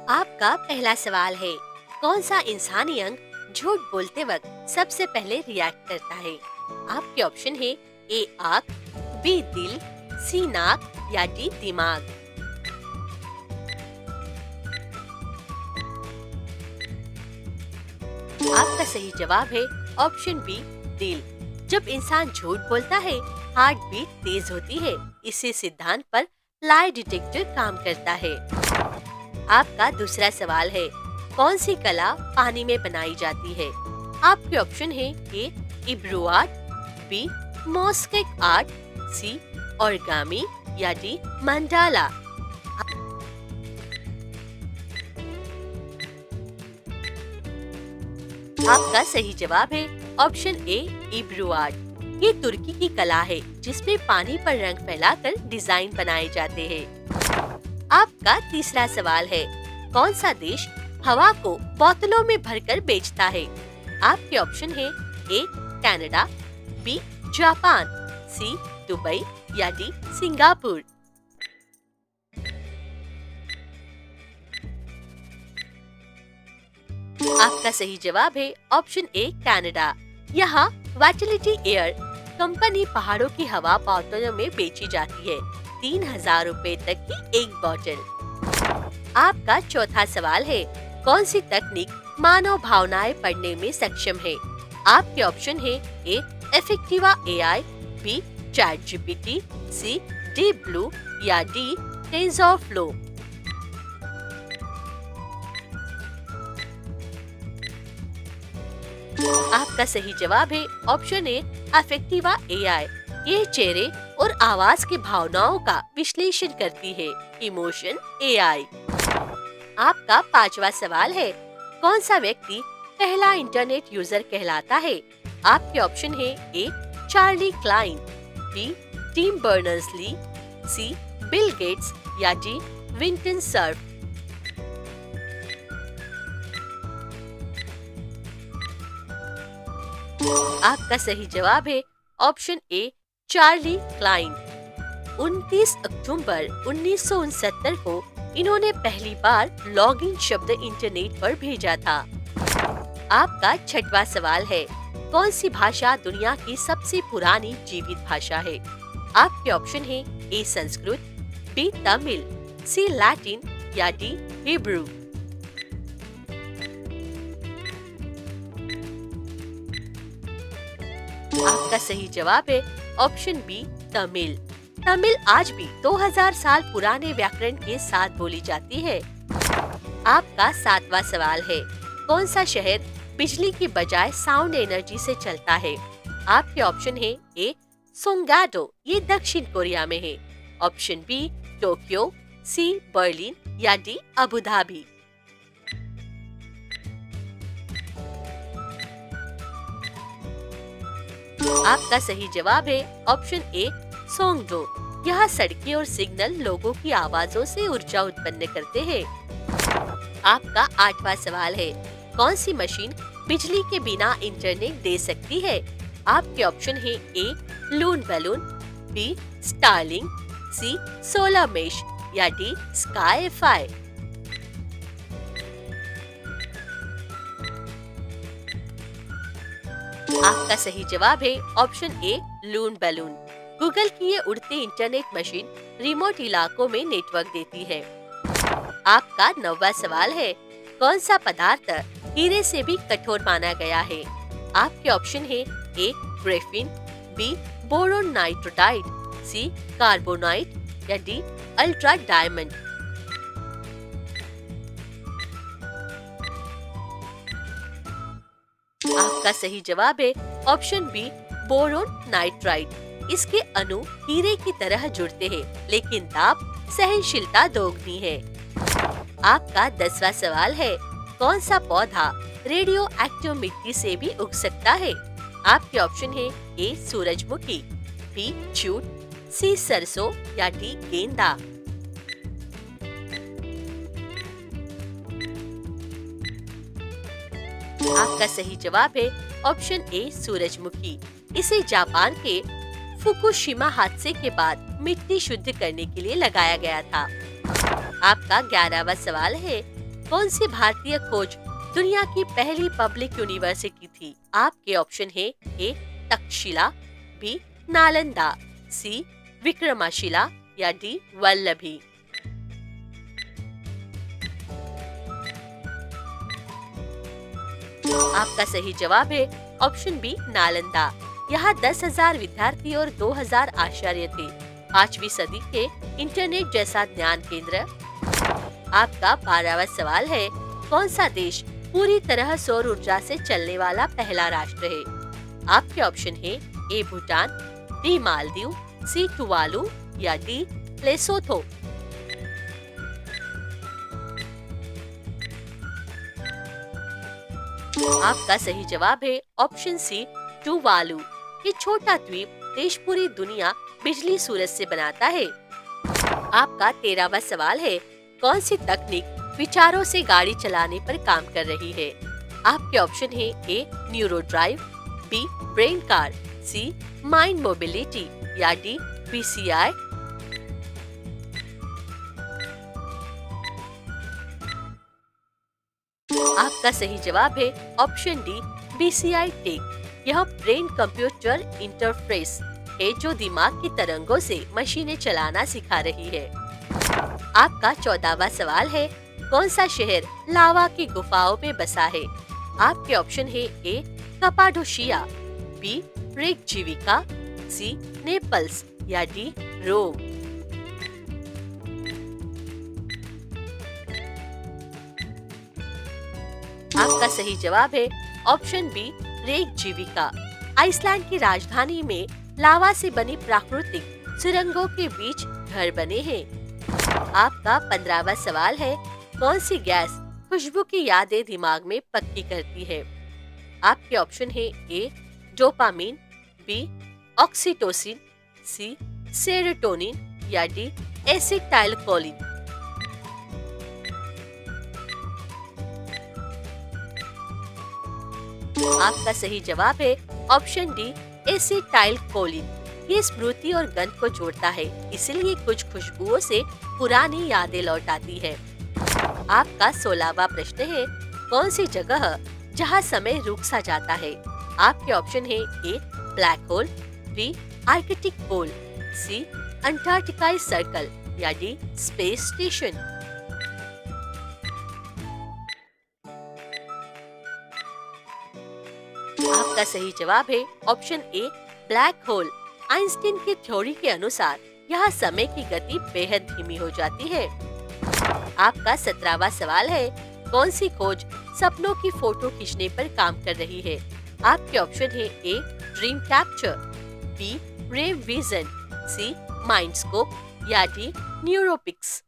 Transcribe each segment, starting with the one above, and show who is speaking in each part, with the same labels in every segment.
Speaker 1: आपका पहला सवाल है, कौन सा इंसानी अंग झूठ बोलते वक्त सबसे पहले रिएक्ट करता है? आपके ऑप्शन है ए आँख, बी दिल, सी नाक या डी दिमाग। आपका सही जवाब है ऑप्शन बी दिल। जब इंसान झूठ बोलता है, हार्ट बीट तेज होती है। इसी सिद्धांत पर लाई डिटेक्टर काम करता है। आपका दूसरा सवाल है, कौन सी कला पानी में बनाई जाती है? आपके ऑप्शन है ए इब्रू आर्ट, बी मोस्केक आर्ट, सी ओरिगामी या डी मंडाला। आपका सही जवाब है ऑप्शन ए इब्रू आर्ट। ये तुर्की की कला है जिसमें पानी पर रंग फैलाकर डिजाइन बनाए जाते हैं। आपका तीसरा सवाल है, कौन सा देश हवा को बोतलों में भरकर बेचता है? आपके ऑप्शन है A Canada, B Japan, C Dubai या डी सिंगापुर। आपका सही जवाब है ऑप्शन ए कनाडा। यहाँ वाइटलिटी एयर कंपनी पहाड़ों की हवा बोतलों में बेची जाती है। 3000 रुपए तक की एक बोतल। आपका चौथा सवाल है, कौन सी तकनीक मानव भावनाएं पढ़ने में सक्षम है? आपके ऑप्शन है ए एफेक्टिवा एआई, बी चैट जीपीटी, सी डीप ब्लू या डी टेंसरफ्लो। आपका सही जवाब है ऑप्शन ए अफेक्टिवा एआई। ये चेहरे और आवाज की भावनाओं का विश्लेषण करती है। Emotion AI. आपका पांचवा सवाल है, कौन सा व्यक्ति पहला इंटरनेट यूजर कहलाता है? आपके ऑप्शन है A Charlie Kline, B Tim Berners Lee, C Bill Gates या डी विंटन सर्फ। आपका सही जवाब है ऑप्शन ए चार्ली क्लाइन। 29 अक्टूबर 1969 को इन्होंने पहली बार लॉगिन शब्द इंटरनेट पर भेजा था। आपका छठवां सवाल है, कौन सी भाषा दुनिया की सबसे पुरानी जीवित भाषा है? आपके ऑप्शन है ए संस्कृत, बी तमिल, सी लैटिन या डी हिब्रू। आपका सही जवाब है ऑप्शन बी तमिल। तमिल आज भी 2000 साल पुराने व्याकरण के साथ बोली जाती है। आपका सातवां सवाल है, कौन सा शहर बिजली की बजाय साउंड एनर्जी से चलता है? आपके ऑप्शन है ए सोंगाडो, ये दक्षिण कोरिया में है, ऑप्शन बी टोक्यो, सी बर्लिन या डी अबू धाबी। आपका सही जवाब है ऑप्शन ए सोंगडो। यह सड़कें और सिग्नल लोगों की आवाजों से ऊर्जा उत्पन्न करते हैं। आपका आठवां सवाल है, कौन सी मशीन बिजली के बिना इंटरनेट दे सकती है? आपके ऑप्शन है ए लून बैलून, बी स्टारलिंक, सी सोलर मेश या डी स्काईफाई। आपका सही जवाब है ऑप्शन ए लून बैलून। गूगल की ये उड़ती इंटरनेट मशीन रिमोट इलाकों में नेटवर्क देती है। आपका नौवां सवाल है, कौन सा पदार्थ हीरे से भी कठोर माना गया है? आपके ऑप्शन है ए ग्रेफिन, बी बोरोन नाइट्रोडाइड, सी कार्बोनाइट या डी अल्ट्रा डायमंड। आपका सही जवाब है ऑप्शन बी बोरोन नाइट्राइड। इसके अणु हीरे की तरह जुड़ते हैं, लेकिन दाब सहनशीलता दोगुनी है। आपका 10वां सवाल है, कौन सा पौधा रेडियो एक्टिव मिट्टी से भी उग सकता है? आपके ऑप्शन है ए सूरजमुखी, बी जूट, सी सरसों या डी गेंदा। आपका सही जवाब है ऑप्शन ए सूरजमुखी। इसे जापान के फुकुशिमा हादसे के बाद मिट्टी शुद्ध करने के लिए लगाया गया था। आपका 11वां सवाल है, कौन सी भारतीय खोज दुनिया की पहली पब्लिक यूनिवर्सिटी थी? आपके ऑप्शन है ए तक्षशिला, बी नालंदा, सी विक्रमशिला या डी वल्लभी। आपका सही जवाब है ऑप्शन बी नालंदा। यहाँ 10,000 विद्यार्थी और 2,000 आचार्य थे। 5वीं सदी के इंटरनेट जैसा ज्ञान केंद्र। आपका 12वां सवाल है, कौन सा देश पूरी तरह सौर ऊर्जा से चलने वाला पहला राष्ट्र है? आपके ऑप्शन है ए भूटान, बी मालदीव, सी टुवालू या डी लेसोथो। आपका सही जवाब है ऑप्शन सी टुवालू। ये छोटा द्वीप देश पूरी दुनिया बिजली सूरज से बनाता है। आपका 13वां सवाल है, कौन सी तकनीक विचारों से गाड़ी चलाने पर काम कर रही है? आपके ऑप्शन है A neuro drive, B brain car, C mind mobility या डी बीसीआई। आपका सही जवाब है ऑप्शन डी बीसीआई टेक। यह ब्रेन कंप्यूटर इंटरफेस है जो दिमाग की तरंगों से मशीनें चलाना सिखा रही है। आपका 14वां सवाल है, कौन सा शहर लावा की गुफाओं में बसा है? आपके ऑप्शन है ए कपाडोशिया, बी रेकजीविका, सी नेपल्स या डी रोम। आपका सही जवाब है ऑप्शन बी रेकजीविका। आइसलैंड की राजधानी में लावा से बनी प्राकृतिक सुरंगों के बीच घर बने हैं। आपका 15वां सवाल है, कौन सी गैस खुशबू की यादें दिमाग में पक्की करती है? आपके ऑप्शन है ए डोपामिन, बी ऑक्सीटोसिन, सी सेरोटोनिन या डी एसिटाइलकोलिन। आपका सही जवाब है ऑप्शन डी एसिटाइलकोलिन। ये स्मृति और गंध को जोड़ता है, इसलिए कुछ खुशबुओं से पुरानी यादें लौट आती है। आपका 16वां प्रश्न है, कौन सी जगह जहां समय रुक सा जाता है? आपके ऑप्शन है ए ब्लैक होल, बी आर्कटिक पोल, सी अंटार्कटिका सर्कल या डी स्पेस स्टेशन। आपका सही जवाब है ऑप्शन ए ब्लैक होल। आइंस्टीन की थ्योरी के अनुसार यहाँ समय की गति बेहद धीमी हो जाती है। आपका 17वां सवाल है, कौन सी खोज सपनों की फोटो खींचने पर काम कर रही है? आपके ऑप्शन है A Dream Capture, B Rev Vision, C Mindscope या डी न्यूरोपिक्स।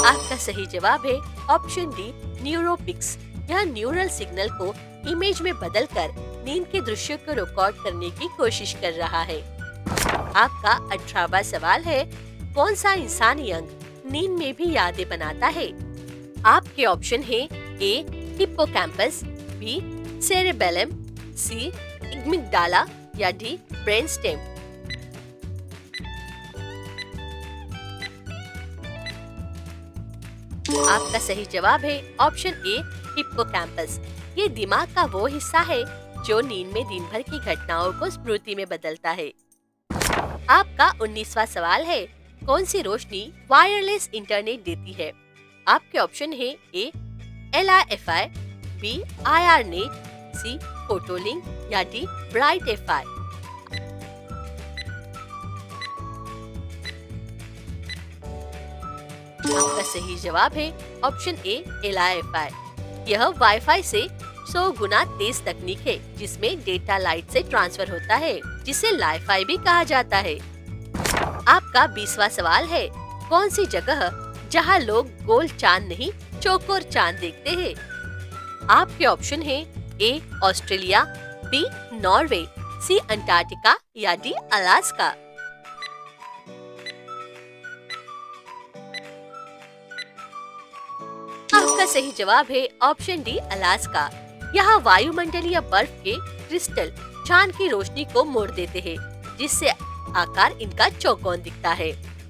Speaker 1: आपका सही जवाब है ऑप्शन डी न्यूरोपिक्स। यह न्यूरल सिग्नल को इमेज में बदलकर नींद के दृश्य को रिकॉर्ड करने की कोशिश कर रहा है। आपका 18वां सवाल है, कौन सा इंसानी अंग नींद में भी यादें बनाता है? आपके ऑप्शन है ए हिप्पोकैम्पस, बी सेरेबेलम, सी एमिग्डाला या डी ब्रेनस्टेम। आपका सही जवाब है ऑप्शन ए हिप्पोकैम्पस। ये दिमाग का वो हिस्सा है जो नींद में दिन भर की घटनाओं को स्मृति में बदलता है। आपका 19वां सवाल है, कौन सी रोशनी वायरलेस इंटरनेट देती है? आपके ऑप्शन है ए LIFI, बी IR नेट, सी फोटोलिंक या डी ब्राइट एफआई। आपका सही जवाब है ऑप्शन ए LIFI। यह वाईफाई से 100 गुना तेज तकनीक है जिसमें डेटा लाइट से ट्रांसफर होता है, जिसे लाईफाई भी कहा जाता है। आपका 20वां सवाल है, कौन सी जगह जहां लोग गोल चांद नहीं चौकोर चांद देखते हैं? आपके ऑप्शन है A Australia, B Norway, C Antarctica या डी अलास्का। आपका सही जवाब है ऑप्शन डी अलास्का। यहाँ वायुमंडलीय बर्फ के क्रिस्टल चांद की रोशनी को मोड़ देते हैं, जिससे आकार इनका चौकोन दिखता है।